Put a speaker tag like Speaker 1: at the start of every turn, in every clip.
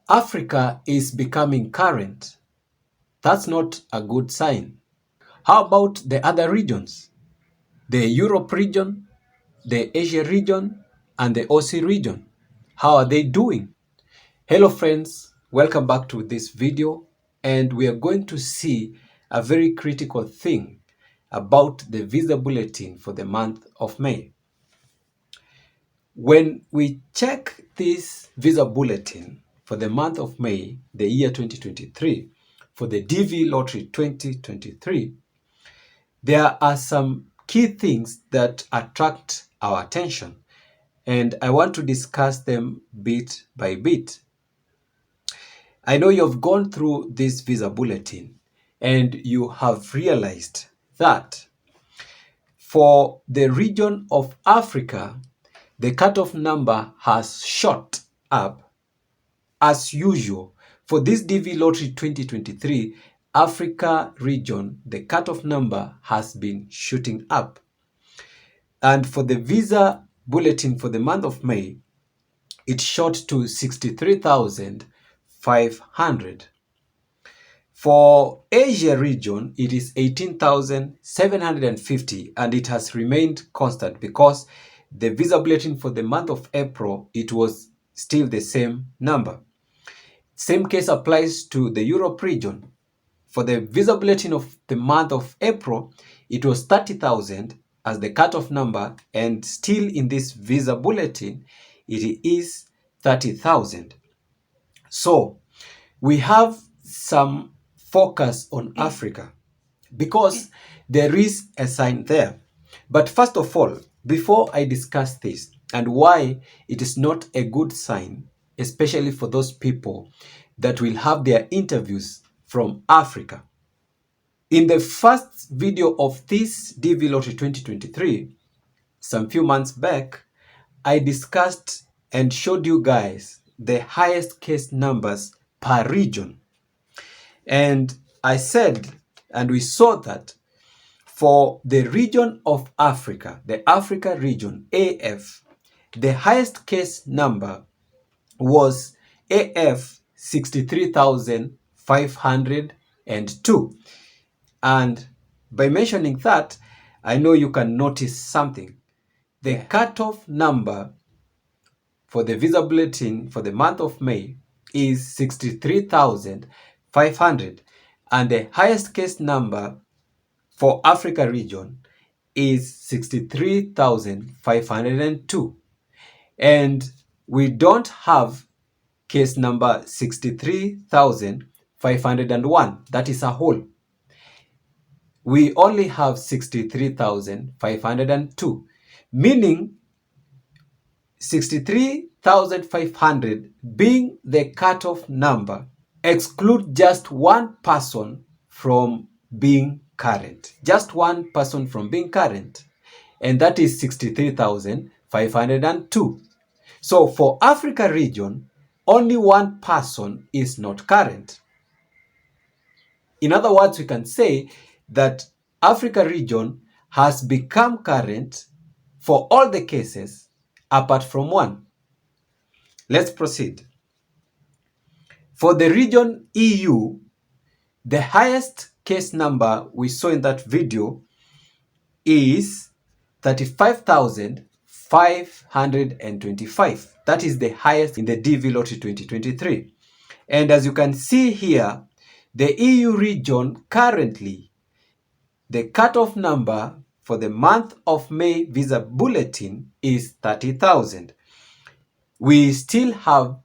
Speaker 1: Africa is becoming current. That's not a good sign. How about the other regions? The Europe region, the Asia region, and the OC region. How are they doing? Hello friends, welcome back to this video, and we are going to see a very critical thing about the visa bulletin for the month of May. When we check this visa bulletin for the month of May, the year 2023, for the DV Lottery 2023, there are some key things that attract our attention, and I want to discuss them bit by bit. I know you've gone through this visa bulletin and you have realized that for the region of Africa, the cutoff number has shot up as usual. For this DV Lottery 2023, Africa region, the cutoff number has been shooting up. And for the visa bulletin for the month of May, it shot to 63,500. For Asia region, it is 18,750, and it has remained constant because the visa bulletin for the month of April, it was still the same number. Same case applies to the Europe region. For the visa bulletin of the month of April, it was 30,000 as the cutoff number, and still in this visa bulletin, it is 30,000. So we have some focus on Africa because there is a sign there. But first of all, before I discuss this and why it is not a good sign, especially for those people that will have their interviews from Africa. In the first video of this DV Lottery 2023, some few months back, I discussed and showed you guys the highest case numbers per region. And I said, and we saw that for the region of Africa, the Africa region, AF, the highest case number was AF 63,502. And by mentioning that, I know you can notice something. The cutoff number for the visa bulletin for the month of May is 63,500, and the highest case number for Africa region is 63,502. And we don't have case number 63,501. That is a whole. We only have 63,502, meaning 63,500 being the cutoff number exclude just one person from being current. Just one person from being current, and that is 63,502. So for Africa region, only one person is not current. In other words, we can say that Africa region has become current for all the cases apart from one. Let's proceed. For the region EU, the highest case number we saw in that video is 35,525. That is the highest in the DV Lottery 2023. And as you can see here, the EU region currently, the cutoff number for the month of May visa bulletin is 30,000. We still have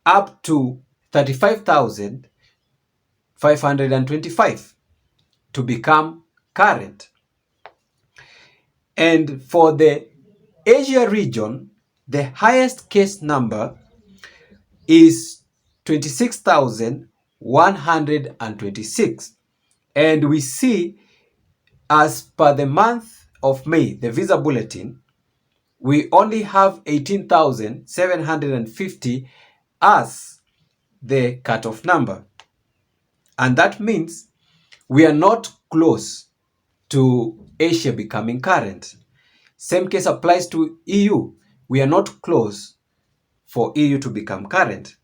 Speaker 1: up to 35,525 to become current. And for the Asia region, the highest case number is 26,126. And we see, as per the month of May, the visa bulletin, we only have 18,750 as the cutoff number. And that means we are not close to Asia becoming current. Same case applies to EU. We are not close for EU to become current.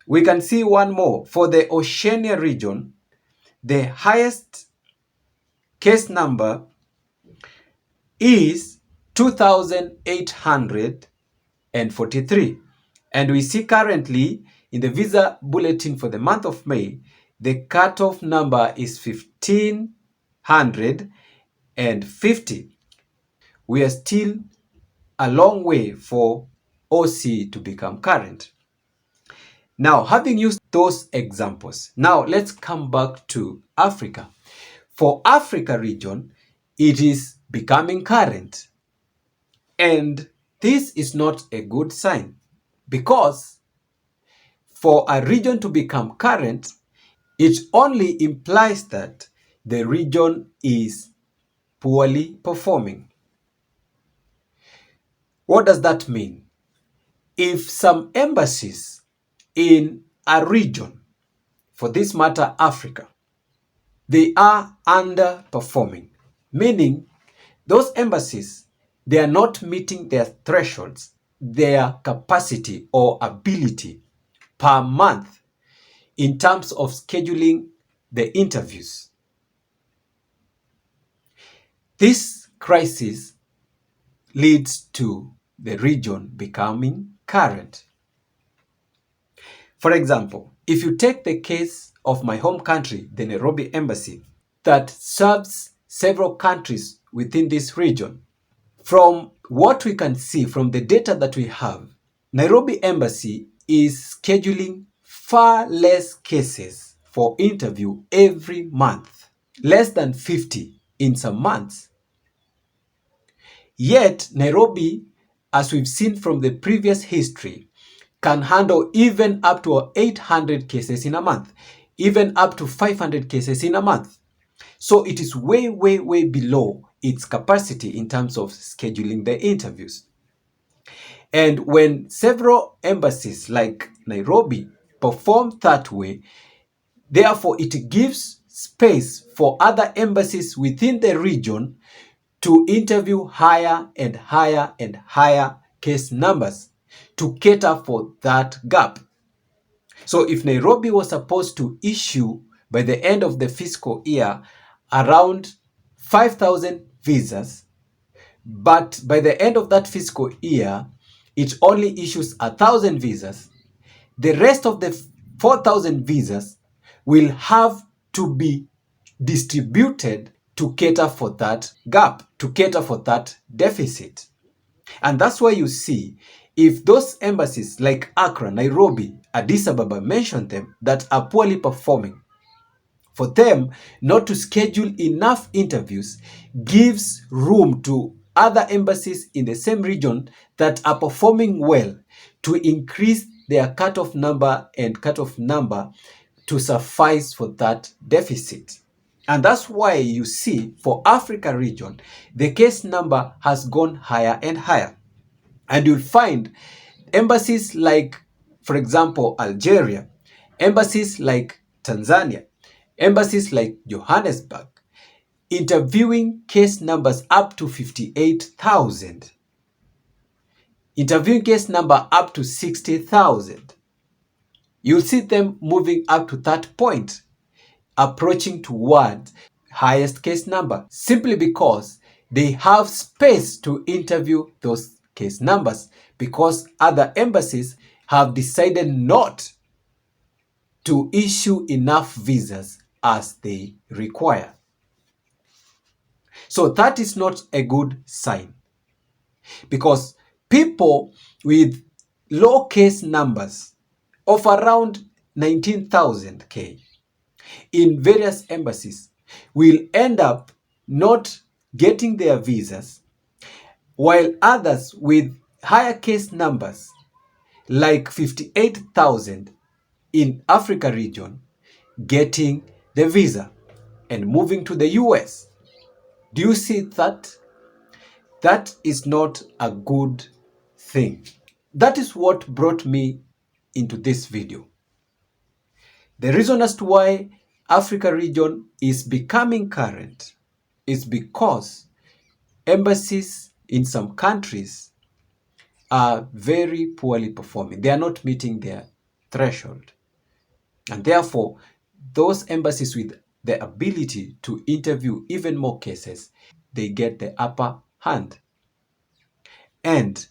Speaker 1: We can see one more. For the Oceania region, the highest case number is 2,843. And we see currently in the visa bulletin for the month of May, the cutoff number is 1,550. We are still a long way for OC to become current. Now, having used those examples, now let's come back to Africa. For Africa region, it is becoming current. And this is not a good sign, because for a region to become current, it only implies that the region is poorly performing. What does that mean? If some embassies in a region, for this matter Africa, they are underperforming, meaning those embassies, they are not meeting their thresholds, their capacity or ability per month in terms of scheduling the interviews. This crisis leads to the region becoming current. For example, if you take the case of my home country, the Nairobi Embassy, that serves several countries within this region, from what we can see from the data that we have, Nairobi Embassy is scheduling far less cases for interview every month, less than 50 in some months. Yet Nairobi, as we've seen from the previous history, can handle even up to 800 cases in a month, even up to 500 cases in a month. So it is way, way, way below its capacity in terms of scheduling the interviews. And when several embassies like Nairobi perform that way, therefore it gives space for other embassies within the region to interview higher and higher and higher case numbers to cater for that gap. So if Nairobi was supposed to issue by the end of the fiscal year around 5,000 visas, but by the end of that fiscal year, it only issues 1,000 visas, the rest of the 4,000 visas will have to be distributed to cater for that gap, to cater for that deficit. And that's why you see, if those embassies like Accra, Nairobi, Addis Ababa, mention them, that are poorly performing, for them not to schedule enough interviews gives room to other embassies in the same region that are performing well to increase their cutoff number and cutoff number to suffice for that deficit. And that's why you see for Africa region, the case number has gone higher and higher. And you'll find embassies like, for example, Algeria, embassies like Tanzania, embassies like Johannesburg, interviewing case numbers up to 58,000, interviewing case number up to 60,000. You'll see them moving up to that point, approaching towards highest case number, simply because they have space to interview those case numbers, because other embassies have decided not to issue enough visas as they require. So that is not a good sign, because people with low case numbers of around 19,000 in various embassies will end up not getting their visas, while others with higher case numbers like 58,000 in Africa region getting the visa and moving to the US. Do you see that? That is not a good thing. That is what brought me into this video. The reason as to why Africa region is becoming current is because embassies in some countries are very poorly performing. They are not meeting their threshold. And therefore, those embassies with the ability to interview even more cases, they get the upper hand. And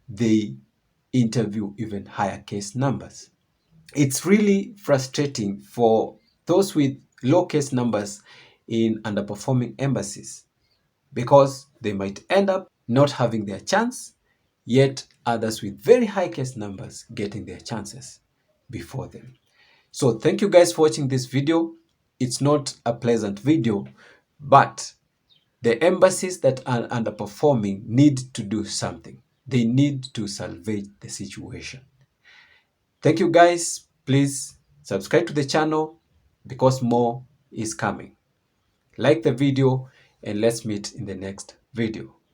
Speaker 1: they interview even higher case numbers. It's really frustrating for those with low case numbers in underperforming embassies, because they might end up not having their chance, yet others with very high case numbers getting their chances before them. So thank you guys for watching this video. It's not a pleasant video, but the embassies that are underperforming need to do something. They need to salvage the situation. Thank you guys. Please subscribe to the channel because more is coming. Like the video and let's meet in the next video.